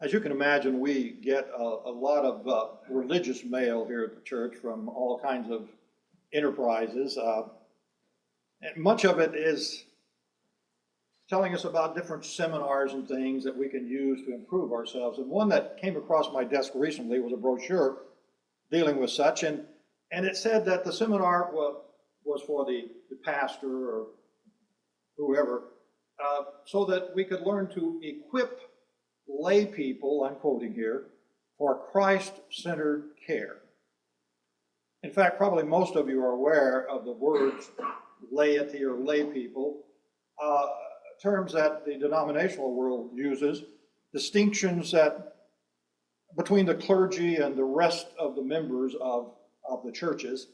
As you can imagine, we get a lot of religious mail here at the church from all kinds of enterprises. And much of it is telling us about different seminars and things that we can use to improve ourselves. And one that came across my desk recently was a brochure dealing with such. And it said that the seminar was for the pastor or whoever, so that we could learn to equip lay people, I'm quoting here, for Christ-centered care. In fact, probably most of you are aware of the words laity or lay people, terms that the denominational world uses, distinctions that between the clergy and the rest of the members of the churches.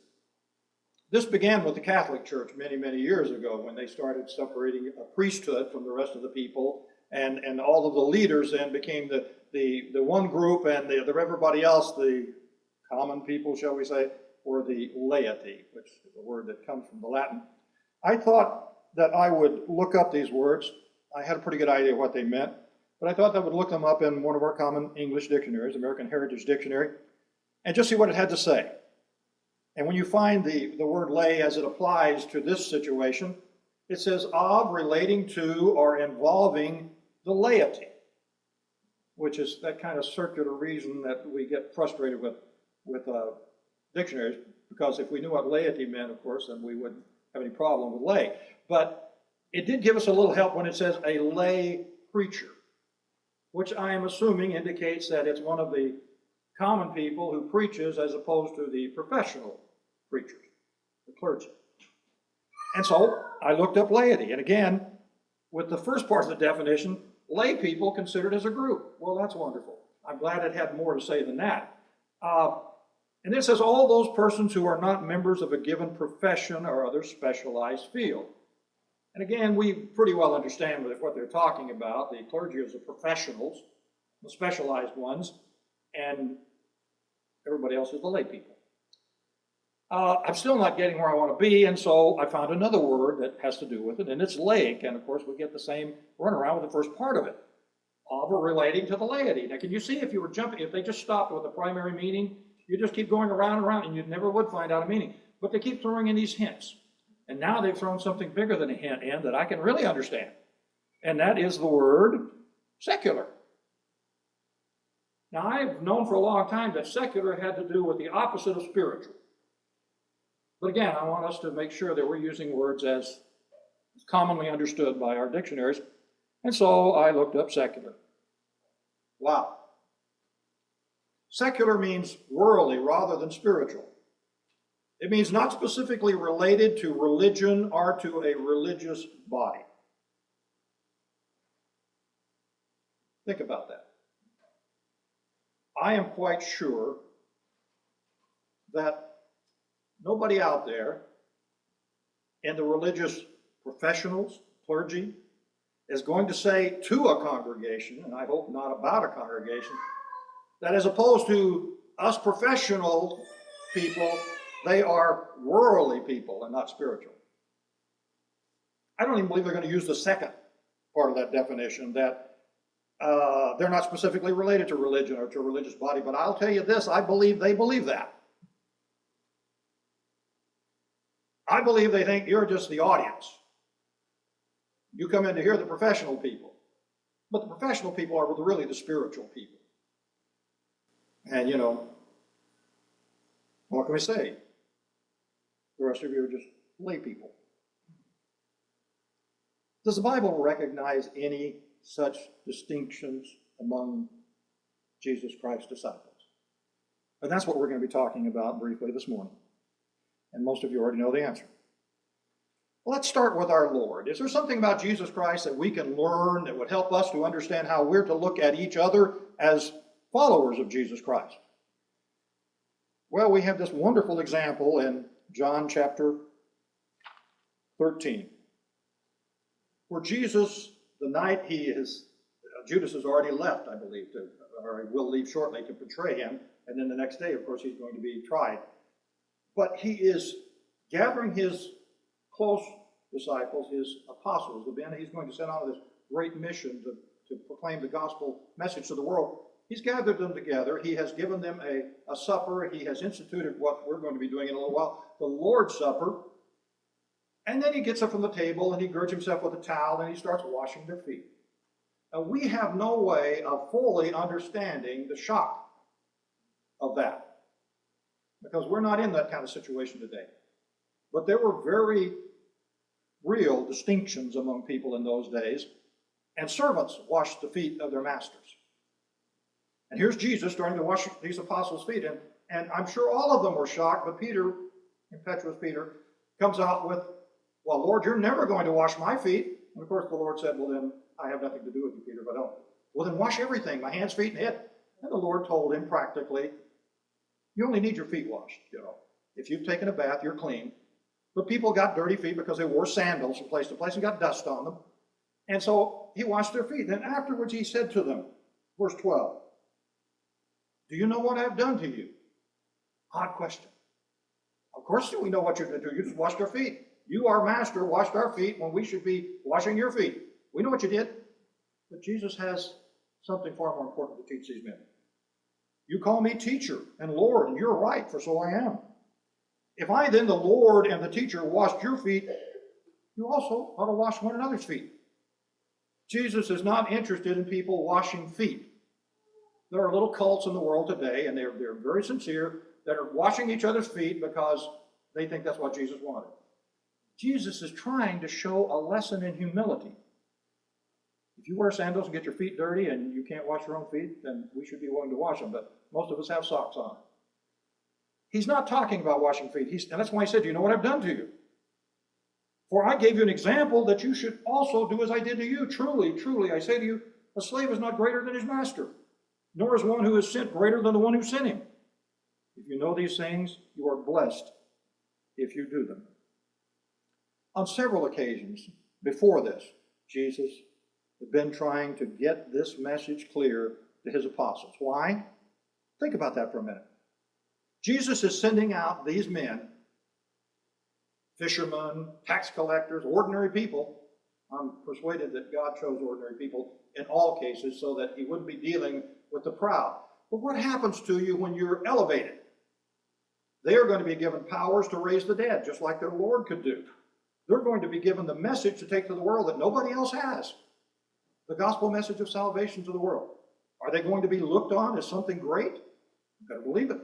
This began with the Catholic Church many, many years ago when they started separating a priesthood from the rest of the people, and all of the leaders then became the one group, and everybody else, the common people, shall we say, were the laity, which is a word that comes from the Latin. I thought that I would look up these words. I had a pretty good idea what they meant, but I thought I would look them up in one of our common English dictionaries, American Heritage Dictionary, and just see what it had to say. And when you find the word lay as it applies to this situation, it says of, relating to, or involving the laity, which is that kind of circular reason that we get frustrated with dictionaries, because if we knew what laity meant, of course, then we wouldn't have any problem with lay. But it did give us a little help when it says a lay preacher, which I am assuming indicates that it's one of the common people who preaches as opposed to the professional preachers, the clergy. And so I looked up laity, and again, with the first part of the definition, lay people considered as a group. Well, that's wonderful. I'm glad it had more to say than that. And it says all those persons who are not members of a given profession or other specialized field. And again, we pretty well understand what they're talking about. The clergy is the professionals, the specialized ones, and everybody else is the lay people. I'm still not getting where I want to be, and so I found another word that has to do with it, and it's laic, and of course we get the same runaround with the first part of it, of or relating to the laity. Now, can you see if they just stopped with the primary meaning, you just keep going around and around, and you never would find out a meaning. But they keep throwing in these hints. And now they've thrown something bigger than a hint in that I can really understand. And that is the word secular. Now, I've known for a long time that secular had to do with the opposite of spiritual. But again, I want us to make sure that we're using words as commonly understood by our dictionaries. And so I looked up secular. Wow. Secular means worldly rather than spiritual. It means not specifically related to religion or to a religious body. Think about that. I am quite sure that nobody out there in the religious professionals, clergy, is going to say to a congregation, and I hope not about a congregation, that as opposed to us professional people, they are worldly people and not spiritual. I don't even believe they're going to use the second part of that definition, that they're not specifically related to religion or to a religious body. But I'll tell you this, I believe they believe that. I believe they think you're just the audience. You come in to hear the professional people. But the professional people are really the spiritual people. And, what can we say? The rest of you are just lay people. Does the Bible recognize any such distinctions among Jesus Christ's disciples? And that's what we're going to be talking about briefly this morning. And most of you already know the answer. Let's start with our Lord. Is there something about Jesus Christ that we can learn that would help us to understand how we're to look at each other as followers of Jesus Christ? Well, we have this wonderful example in John chapter 13, where Jesus, the night Judas has already left, I believe, or he will leave shortly to betray him, and then the next day, of course, he's going to be tried. But he is gathering his close disciples, his apostles, the men he's going to send on this great mission to to proclaim the gospel message to the world, he's gathered them together. He has given them a supper. He has instituted what we're going to be doing in a little while, the Lord's Supper. And then he gets up from the table and he girds himself with a towel and he starts washing their feet. Now, we have no way of fully understanding the shock of that because we're not in that kind of situation today. But there were very real distinctions among people in those days, and servants washed the feet of their masters. And here's Jesus starting to wash these apostles' feet, and I'm sure all of them were shocked, but Peter, impetuous Peter, comes out with, well, Lord, you're never going to wash my feet. And of course the Lord said, well, then I have nothing to do with you, Peter, if I don't. Well, then wash everything, my hands, feet, and head. And the Lord told him practically, you only need your feet washed, If you've taken a bath, you're clean. But people got dirty feet because they wore sandals from place to place and got dust on them. And so he washed their feet. Then afterwards he said to them, verse 12, do you know what I've done to you? Odd question. Of course we know what you're going to do. You just washed our feet. You, our master, washed our feet when we should be washing your feet. We know what you did. But Jesus has something far more important to teach these men. You call me teacher and Lord, and you're right, for so I am. If I then, the Lord and the teacher, washed your feet, you also ought to wash one another's feet. Jesus is not interested in people washing feet. There are little cults in the world today, and they're very sincere, that are washing each other's feet because they think that's what Jesus wanted. Jesus is trying to show a lesson in humility. If you wear sandals and get your feet dirty and you can't wash your own feet, then we should be willing to wash them, but most of us have socks on. He's not talking about washing feet, and that's why he said, do you know what I've done to you? For I gave you an example that you should also do as I did to you. Truly, truly, I say to you, a slave is not greater than his master, nor is one who is sent greater than the one who sent him. If you know these things, you are blessed if you do them. On several occasions before this, Jesus had been trying to get this message clear to his apostles. Why? Think about that for a minute. Jesus is sending out these men, fishermen, tax collectors, ordinary people. I'm persuaded that God chose ordinary people in all cases so that he wouldn't be dealing with the proud. But what happens to you when you're elevated? They are going to be given powers to raise the dead, just like their Lord could do. They're going to be given the message to take to the world that nobody else has. The gospel message of salvation to the world. Are they going to be looked on as something great? You've got to believe it.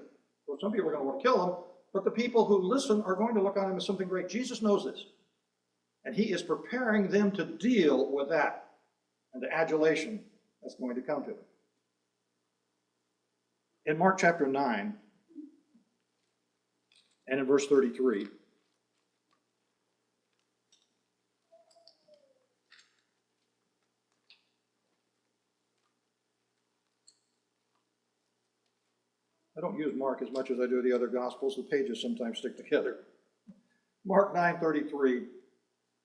Well, some people are going to want to kill them, but the people who listen are going to look on him as something great. Jesus knows this. And he is preparing them to deal with that and the adulation that's going to come to them. In Mark chapter 9 and in verse 33, I don't use Mark as much as I do the other Gospels. The pages sometimes stick together. Mark 9:33,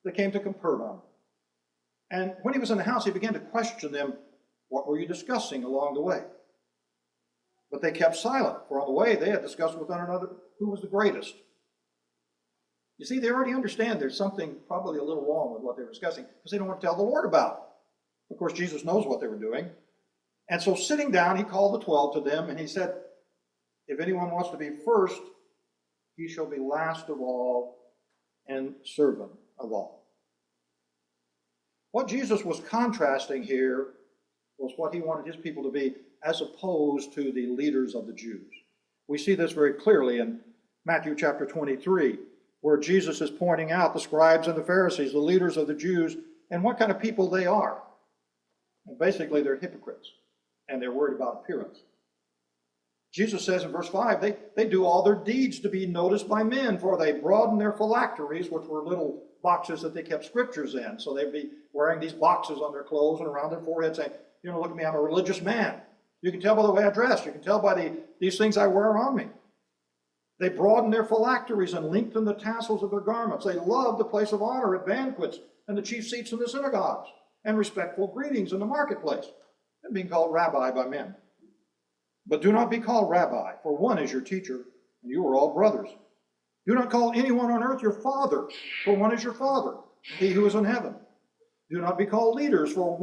they came to Capernaum. And when he was in the house, he began to question them, what were you discussing along the way? But they kept silent, for on the way they had discussed with one another who was the greatest. You see, they already understand there's something probably a little wrong with what they were discussing, because they don't want to tell the Lord about it. Of course, Jesus knows what they were doing. And so sitting down, he called the 12 to them, and he said, if anyone wants to be first, he shall be last of all and servant of all. What Jesus was contrasting here was what he wanted his people to be, as opposed to the leaders of the Jews. We see this very clearly in Matthew chapter 23, where Jesus is pointing out the scribes and the Pharisees, the leaders of the Jews, and what kind of people they are. And basically, they're hypocrites, and they're worried about appearance. Jesus says in verse 5, they do all their deeds to be noticed by men, for they broaden their phylacteries, which were little boxes that they kept scriptures in. So they'd be wearing these boxes on their clothes and around their forehead saying, look at me, I'm a religious man. You can tell by the way I dress. You can tell by these things I wear on me. They broaden their phylacteries and lengthen the tassels of their garments. They love the place of honor at banquets and the chief seats in the synagogues and respectful greetings in the marketplace and being called rabbi by men. But do not be called rabbi, for one is your teacher, and you are all brothers. Do not call anyone on earth your father, for one is your father, he who is in heaven. Do not be called leaders, for